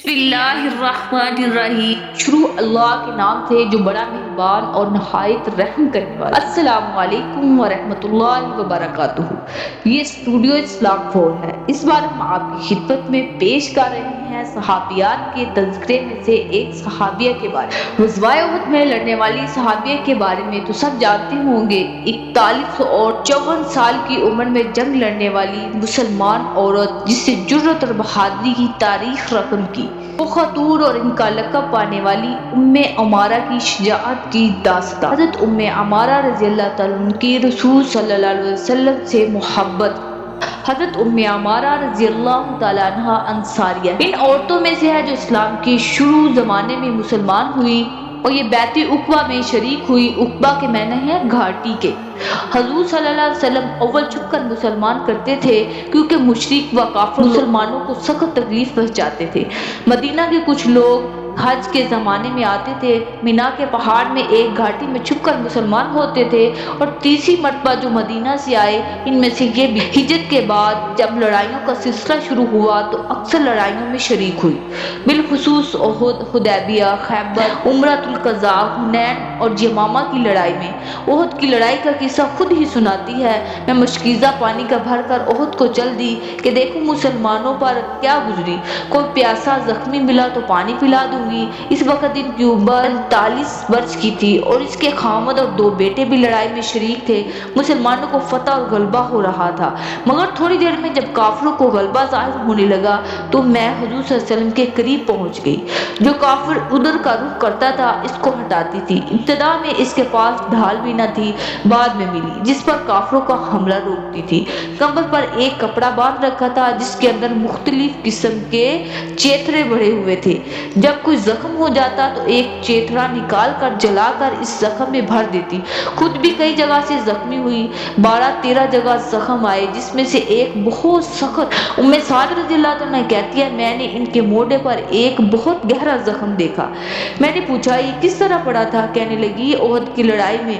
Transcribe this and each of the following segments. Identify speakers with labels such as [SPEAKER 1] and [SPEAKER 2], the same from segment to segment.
[SPEAKER 1] بسم اللہ الرحمن الرحیم۔ شروع اللہ کے نام سے جو بڑا مہربان اور نہایت رحم کرنے والا۔ السلام علیکم ورحمۃ اللہ وبرکاتہ۔ یہ اسٹوڈیو اسلام 4 ہے۔ اس بار ہم آپ کی خدمت میں پیش کر رہے ہیں صحابیات کے تذکرے میں سے ایک صحابیہ کے بارے میں۔ غزوہ احد میں لڑنے والی صحابیہ کے بارے میں تو سب جانتے ہوں گے۔ 41 اور 54 سال کی عمر میں جنگ لڑنے والی مسلمان عورت جس سے جرأت اور بہادری کی تاریخ رقم کی، وہ خطور اور ان کا لقب پانے والی ام عمارہ کی شجاعت کی داستان۔ حضرت ام عمارہ رضی اللہ تعالیٰ عنہ کی رسول صلی اللہ علیہ وسلم سے محبت۔ حضرت ام عمارہ رضی اللہ تعالیٰ عنہ انصاریہ ان عورتوں میں سے ہے جو اسلام کے شروع زمانے میں مسلمان ہوئی اور یہ بیعت عقبہ میں شریک ہوئی۔ عقبہ کے معنی ہے گھاٹی کے۔ حضور صلی اللہ علیہ وسلم اول چھپ کر مسلمان کرتے تھے کیونکہ مشرک و کافر مسلمانوں کو سخت تکلیف پہنچاتے تھے۔ مدینہ کے کچھ لوگ حج کے زمانے میں آتے تھے، مینا کے پہاڑ میں ایک گھاٹی میں چھپ کر مسلمان ہوتے تھے، اور تیسری مرتبہ جو مدینہ سے آئے ان میں سے یہ بھی ہجرت کے بعد جب لڑائیوں کا سلسلہ شروع ہوا تو اکثر لڑائیوں میں شریک ہوئی، بالخصوص احد، حدیبیہ، خیبر، عمرۃ القضاء، حنین اور یمامہ کی لڑائی میں۔ احد کی لڑائی کا قصہ خود ہی سناتی ہے، میں مشکیزہ پانی کا بھر کر احد کو چل دی کہ دیکھوں مسلمانوں پر کیا گزری، کوئی پیاسا زخمی ملا تو پانی پلا دوں گی۔ اس وقت ان کی عمر 39 برس کی تھی اور اس کے خامد اور 2 بیٹے بھی لڑائی میں شریک تھے۔ مسلمانوں کو فتح اور غلبہ ہو رہا تھا، مگر تھوڑی دیر میں جب کافروں کو غلبہ ظاہر ہونے لگا تو میں حضور صلی اللہ علیہ وسلم کے قریب پہنچ گئی۔ جو کافر ادھر کا رخ کرتا تھا اس کو ہٹاتی تھی۔ ابتدا میں اس کے پاس ڈھال بھی نہ تھی، بعد میں ملی جس پر کافروں کا حملہ روکتی تھی۔ کمر پر ایک کپڑا باندھ رکھا تھا جس کے اندر مختلف قسم کے چیتھڑے بڑھے ہوئے تھے۔ جب کوئی زخم ہو جاتا تو ایک چیتھڑا نکال کر جلا کر اس زخم میں بھر دیتی۔ خود بھی کئی جگہ سے زخمی ہوئی، 12-13 جگہ زخم آئے جس میں سے ایک بہت سخت۔ ام سعد رضی اللہ عنہ کہتی ہے میں نے ان کے موڈے پر ایک بہت گہرا زخم دیکھا۔ میں نے پوچھا یہ کس طرح پڑا تھا؟ کہنے لگی احد کی لڑائی میں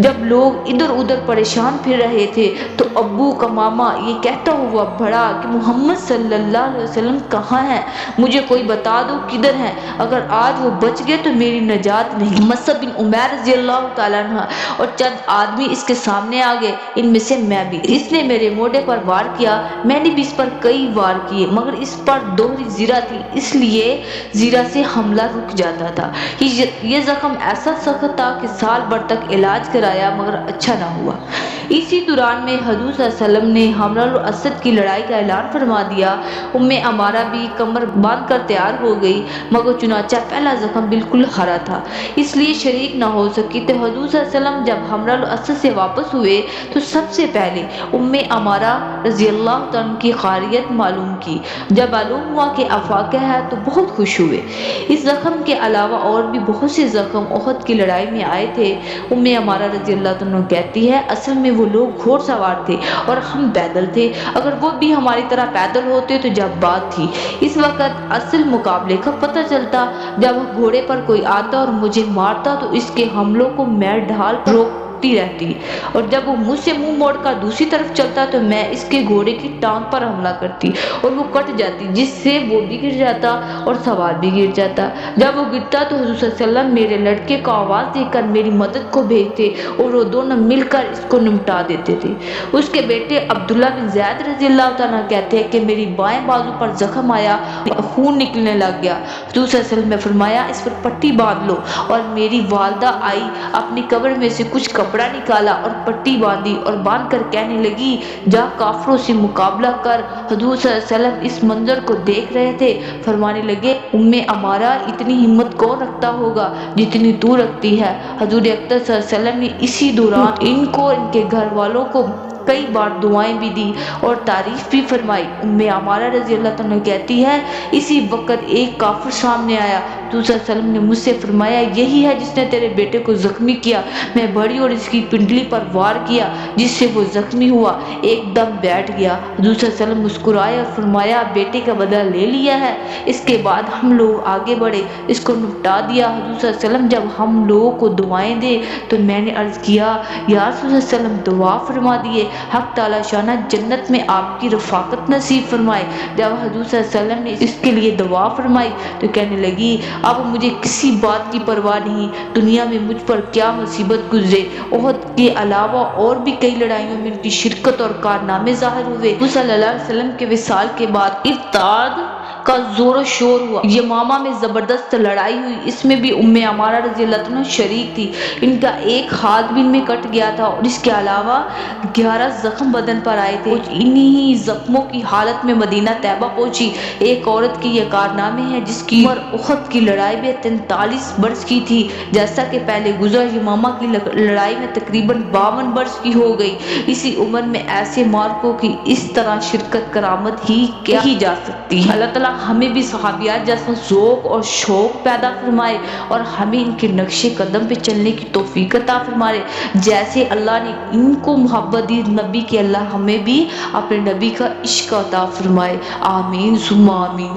[SPEAKER 1] جب لوگ ادھر ادھر پریشان پھر رہے تھے تو ابو کمامہ یہ کہتا ہوا بڑھا کہ محمد صلی اللہ علیہ وسلم کہاں ہیں، مجھے کوئی بتا دو کدھر ہیں، اگر آج وہ بچ گئے تو میری نجات نہیں۔ مصعب بن عمیر رضی اللہ تعالیٰ عنہ اور چند آدمی اس کے سامنے آ گئے، ان میں سے میں بھی۔ اس نے میرے موڈے پر وار کیا، میں نے بھی اس پر کئی وار کیے، مگر اس پر دوہری زرہ تھی اس لیے زرہ سے حملہ رک جاتا تھا۔ یہ زخم ایسا سخت تھا کہ سال بھر تک علاج کرایا مگر اچھا نہ ہوا۔ اسی دوران میں حضور صلی اللہ علیہ وسلم نے حمرہ الاسد کی لڑائی کا اعلان فرما دیا۔ ام عمارہ بھی کمر باندھ کر تیار ہو گئی، مگر چنانچہ پہلا زخم بالکل ہرا تھا اس لیے شریک نہ ہو سکی۔ تو حضور صلی اللہ علیہ وسلم جب حمرہ الاسد سے واپس ہوئے تو سب سے پہلے ام عمارہ رضی اللہ عنہ کی خیریت معلوم کی۔ جب معلوم ہوا کہ افاقہ ہے تو بہت خوش ہوئے۔ اس زخم کے علاوہ اور بھی بہت سے زخم احد کی لڑائی میں آئے تھے۔ ام عمارہ رضی اللہ عنہ کہتی ہے اصل میں وہ لوگ گھوڑ سوار تھے اور ہم پیدل تھے، اگر وہ بھی ہماری طرح پیدل ہوتے تو جب بات تھی۔ اس وقت اصل مقابلے کا پتہ چلتا، جب گھوڑے پر کوئی آتا اور مجھے مارتا تو اس کے حملوں کو میں ڈھال پر روکتی رہتی، اور جب وہ مجھ سے منہ موڑ کر دوسری طرف چلتا تو میں اس کے گھوڑے کی ٹانگ پر حملہ کرتی اور وہ کٹ جاتی، جس سے وہ بھی گر جاتا اور سوار بھی گر جاتا۔ جب وہ گرتا تو حضور صلی اللہ علیہ وسلم میرے لڑکے کو آواز دے کر میری مدد کو بھیجتے اور وہ دونوں مل کر اس کو نمٹا دیتے تھے۔ اس کے بیٹے عبداللہ بن زید رضی اللہ تعالیٰ کہتے ہیں کہ میری بائیں بازو پر زخم آیا، خون نکلنے لگ گیا۔ حضور صلی اللہ علیہ وسلم نے فرمایا اس پر پٹی باندھ لو، اور میری والدہ آئی، اپنی قبر میں سے کچھ کپڑا نکالا اور پٹی باندھی اور باندھ کر کہنے لگی جا کافروں سے مقابلہ کر۔ حضور صلی اللہ علیہ وسلم اس منظر کو دیکھ رہے تھے، فرمانے لگے ام عمارہ اتنی ہمت کون رکھتا ہوگا جتنی تو رکھتی ہے۔ حضور اکرم صلی اللہ علیہ وسلم نے اسی دوران ان کو ان کے گھر والوں کو کئی بار دعائیں بھی دی اور تعریف بھی فرمائی۔ ام عمارہ رضی اللہ عنہ کہتی ہے اسی وقت ایک کافر سامنے آیا، حضور صلی اللہ علیہ وسلم نے مجھ سے فرمایا یہی ہے جس نے تیرے بیٹے کو زخمی کیا۔ میں بڑھی اور اس کی پنڈلی پر وار کیا جس سے وہ زخمی ہوا، ایک دم بیٹھ گیا۔ حضور صلی اللہ علیہ وسلم مسکرائے اور فرمایا بیٹے کا بدلہ لے لیا ہے۔ اس کے بعد ہم لوگ آگے بڑھے، اس کو نپٹا دیا۔ حضور صلی اللہ علیہ وسلم جب ہم لوگوں کو دعائیں دے تو میں نے عرض کیا یا رسول اللہ صلی اللہ علیہ وسلم دعا فرما دیے۔ حق تعالی شانہ جنت میں آپ کی رفاقت نصیب فرمائے۔ جب حضور صلی اللہ علیہ وسلم نے اس کے لیے دعا فرمائی تو کہنے لگی اب مجھے کسی بات کی پرواہ نہیں، دنیا میں مجھ پر کیا مصیبت گزرے، احد کے علاوہ اور بھی کئی لڑائیوں میں ان کی شرکت اور کارنامے ظاہر ہوئے۔ حضور صلی اللہ علیہ وسلم کے وصال کے بعد ارتداد کا زور و شور ہوا، یمامہ میں زبردست لڑائی ہوئی، اس میں بھی ام عمارہ رضی اللہ عنہ شریک تھی، ان کا ایک ہاتھ بھی ان میں کٹ گیا تھا اور اس کے علاوہ 11 زخم بدن پر آئے تھے۔ انہی زخموں کی حالت میں مدینہ طیبہ پہنچی۔ ایک عورت کی یہ کارنامے ہیں جس کی عمر احد کی لڑائی میں 43 برس کی تھی، جیسا کہ پہلے گزرا یمامہ کی لڑائی میں تقریباً 52 برس کی ہو گئی۔ اسی عمر میں ایسے مارکوں کی اس طرح شرکت کرامت ہی کیا ہی جا سکتی ہے۔ اللہ تعالیٰ ہمیں بھی صحابیات جیسا ذوق اور شوق پیدا فرمائے اور ہمیں ان کے نقش قدم پہ چلنے کی توفیق عطا فرمائے۔ جیسے اللہ نے ان کو محبت دی نبی کے، اللہ ہمیں بھی اپنے نبی کا عشق عطا فرمائے۔ آمین ثم آمین۔